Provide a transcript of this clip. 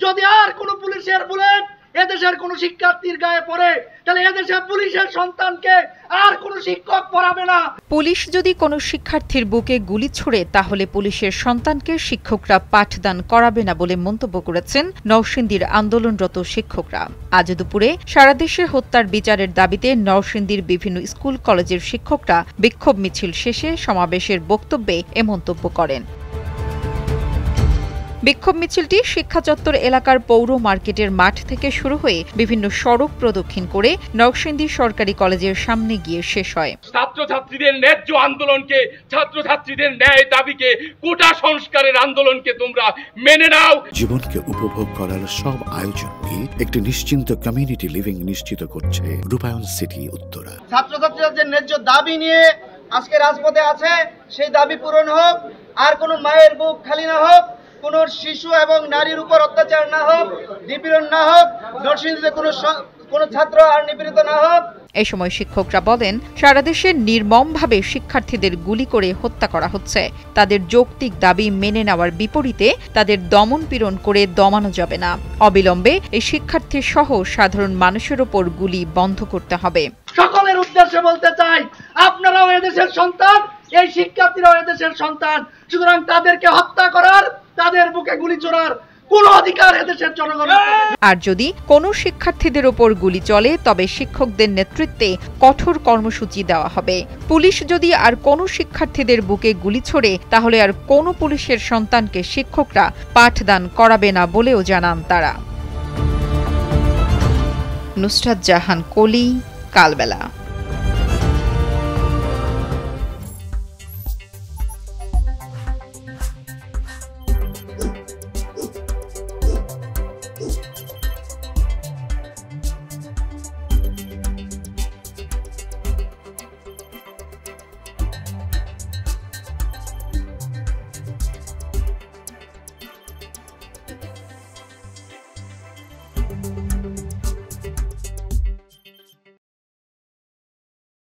যদি আর কোনো পুলিশের বুলেট এদেশের কোনো শিক্ষার্থীর গায়ে পড়ে তাহলে এদেশের পুলিশের সন্তানকে আর কোনো শিক্ষক পড়াবে না। পুলিশ যদি কোনো শিক্ষার্থীর বুকে গুলি ছোড়ে তাহলে পুলিশের সন্তানকে শিক্ষকরা পাঠদান করাবে না বলে মন্তব্য করেছেন নরসিংদীর আন্দোলনরত শিক্ষকরা। আজ দুপুরে সারা দেশে হত্যার বিচারের দাবিতে নরসিংদীর বিভিন্ন স্কুল কলেজের শিক্ষকরা বিক্ষোভ মিছিল শেষে সমাবেশের বক্তব্যে এ মন্তব্য করেন। বিক্ষোভ মিছিলটি শিক্ষা চত্বর এলাকার পৌর মার্কেটের মাঠ থেকে শুরু হয়ে বিভিন্ন সড়ক প্রদক্ষিণ করে নরসিংদী সরকারি কলেজের সামনে গিয়ে শেষ হয়। ছাত্রছাত্রীদের ন্যায্য আন্দোলনকে, ছাত্রছাত্রীদের ন্যায় দাবিকে, কোটা সংস্কারের আন্দোলনকে তোমরা মেনে নাও। জীবনকে উপভোগ করার সব আয়োজন নিয়ে একটি নিশ্চিন্ত কমিউনিটি লিভিং নিশ্চিত করছে রূপায়ণ সিটি উত্তরা। ছাত্রছাত্রীদের ন্যায্য দাবি নিয়ে আজকে রাজপথে আছে, সেই দাবি পূরণ হোক, আর কোনো মায়ের বুক খালি না হোক, কোনো শিশু এবং নারীর উপর অত্যাচার না হোক, নিপীড়ন না হোক, নরসিংদীতে কোনো ছাত্র আর নিপীড়িত না হোক। এই সময় শিক্ষকরা বলেন, সারা দেশে নির্মমভাবে শিক্ষার্থীদের গুলি করে হত্যা করা হচ্ছে। তাদের যৌক্তিক দাবি মেনে নেওয়ার বিপরীতে তাদের দমন পীড়ন করে দমানো যাবে না। অবিলম্বে এই শিক্ষার্থী সহ সাধারণ মানুষের ওপর গুলি বন্ধ করতে হবে। সকলের উদ্দেশ্যে বলতে চাই, আপনারাও এদেশের সন্তান, এই শিক্ষার্থীরাও এদেশের সন্তান। সুতরাং তাদেরকে হত্যা করার, তাদের বুকে গুলি ছোড়ার কোনো অধিকার এদেশের জনগণের। আর যদি কোনো শিক্ষার্থীদের ওপর গুলি চলে তবে শিক্ষকদের নেতৃত্বে কঠোর কর্মসূচি দেওয়া হবে। পুলিশ যদি আর কোনো শিক্ষার্থীদের বুকে গুলি ছোড়ে তাহলে আর কোনো পুলিশের সন্তানকে শিক্ষকরা পাঠদান করাবে না বলেও জানান তারা। নুসরাত জাহান কলি, কালবেলা।